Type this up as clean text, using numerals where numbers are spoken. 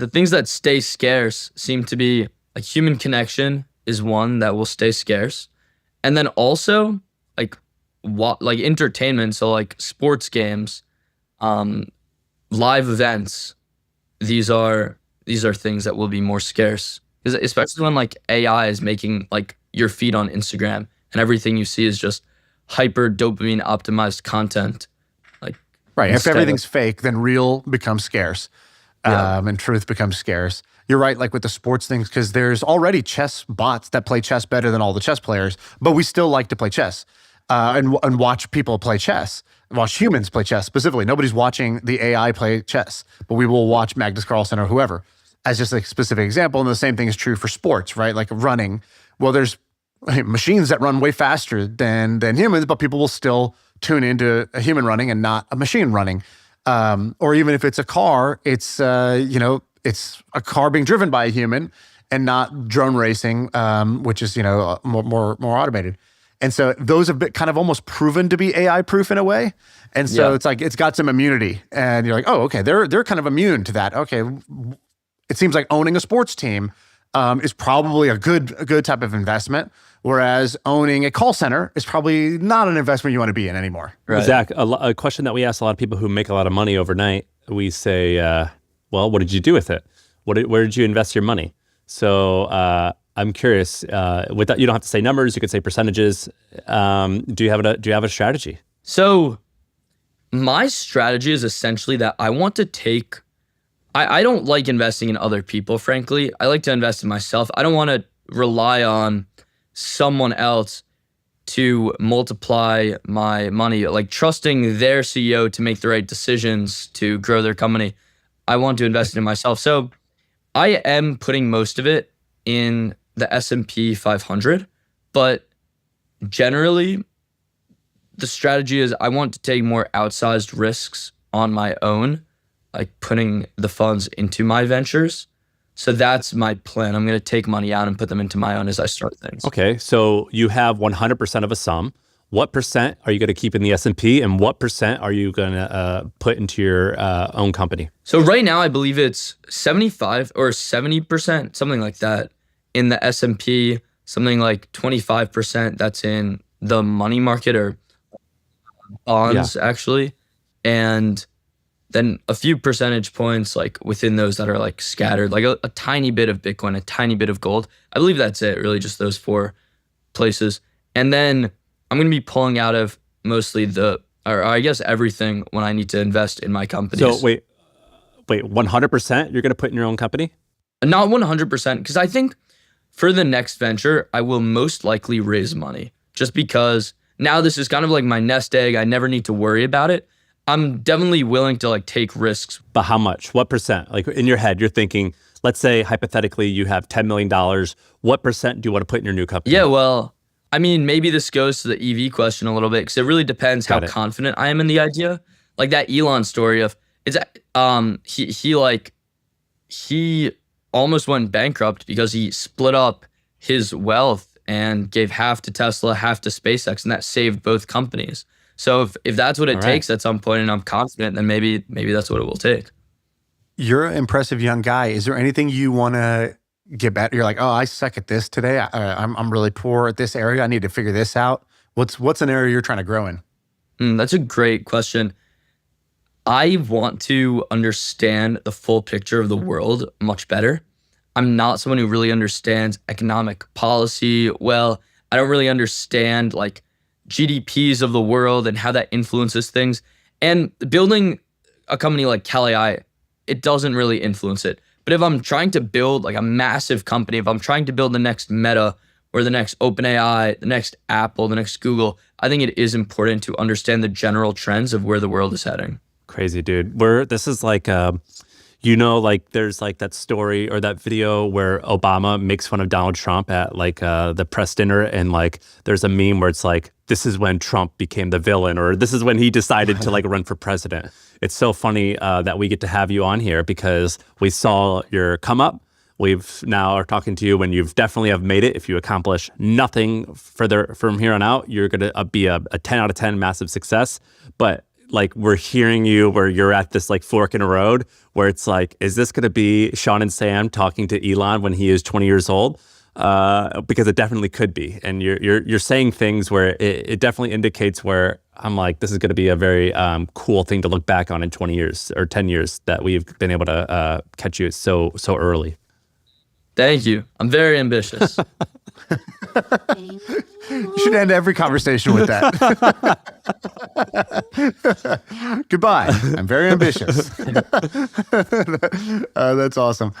the things that stay scarce seem to be like human connection is one that will stay scarce. And then also like like entertainment, so like sports games, live events, these are things that will be more scarce. Because especially when like AI is making like your feed on Instagram and everything you see is just hyper dopamine optimized content. Like right. If everything's fake, then real becomes scarce. Yeah. And truth becomes scarce. You're right, like with the sports things, because there's already chess bots that play chess better than all the chess players, but we still like to play chess and watch people play chess, watch humans play chess specifically. Nobody's watching the AI play chess, but we will watch Magnus Carlsen or whoever as just a specific example. And the same thing is true for sports, right? Like running. Well, there's machines that run way faster than humans, but people will still tune into a human running and not a machine running. Or even if it's a car, it's it's a car being driven by a human and not drone racing, which is more automated. And so those have been kind of almost proven to be AI proof in a way. And so it's like it's got some immunity, and you're like, oh, okay, they're kind of immune to that. Okay, it seems like owning a sports team is probably a good type of investment. Whereas owning a call center is probably not an investment you want to be in anymore. Right. Zach, a question that we ask a lot of people who make a lot of money overnight, we say, well, what did you do with it? Where did you invest your money? So I'm curious, with that, you don't have to say numbers, you could say percentages. Do you have a strategy? So my strategy is essentially that I want to take, I don't like investing in other people, frankly. I like to invest in myself. I don't want to rely on someone else to multiply my money, like trusting their CEO to make the right decisions to grow their company. I want to invest in myself. So I am putting most of it in the S&P 500, but generally the strategy is I want to take more outsized risks on my own, like putting the funds into my ventures. So that's my plan. I'm going to take money out and put them into my own as I start things. Okay, so you have 100% of a sum. What percent are you going to keep in the S&P, and what percent are you going to put into your own company? So right now, I believe it's 75 or 70%, something like that, in the S&P, something like 25% that's in the money market or bonds, actually, and then a few percentage points like within those that are like scattered, like a tiny bit of Bitcoin, a tiny bit of gold. I believe that's it, really, just those 4 places. And then I'm going to be pulling out of mostly or I guess everything when I need to invest in my companies. So wait, 100% you're going to put in your own company? Not 100%, because I think for the next venture, I will most likely raise money just because now this is kind of like my nest egg. I never need to worry about it. I'm definitely willing to like take risks. But how much? What percent? Like in your head, you're thinking, let's say hypothetically you have $10 million. What percent do you want to put in your new company? Yeah, well, I mean, maybe this goes to the EV question a little bit because it really depends how confident I am in the idea. Like that Elon story of he almost went bankrupt because he split up his wealth and gave half to Tesla, half to SpaceX, and that saved both companies. So if that's what it takes at some point, and I'm confident, then maybe that's what it will take. You're an impressive young guy. Is there anything you want to get better? You're like, oh, I suck at this today. I'm really poor at this area. I need to figure this out. What's an area you're trying to grow in? That's a great question. I want to understand the full picture of the world much better. I'm not someone who really understands economic policy well. I don't really understand like GDPs of the world and how that influences things. And building a company like Cal.ai, it doesn't really influence it. But if I'm trying to build like a massive company, if I'm trying to build the next Meta or the next OpenAI, the next Apple, the next Google, I think it is important to understand the general trends of where the world is heading. Crazy, dude. This is like, like there's like that story or that video where Obama makes fun of Donald Trump at like the press dinner, and like there's a meme where it's like, this is when Trump became the villain, or this is when he decided to like run for president. It's so funny that we get to have you on here because we saw your come up. We've now are talking to you when you've definitely have made it. If you accomplish nothing further from here on out, you're going to be a 10 out of 10 massive success. But like we're hearing you where you're at this like fork in the road where it's like, is this going to be Sean and Sam talking to Elon when he is 20 years old? Because it definitely could be. And you're saying things where it definitely indicates where I'm like, this is going to be a very cool thing to look back on in 20 years or 10 years that we've been able to catch you so early. Thank you. I'm very ambitious. You should end every conversation with that. Goodbye. I'm very ambitious. That's awesome.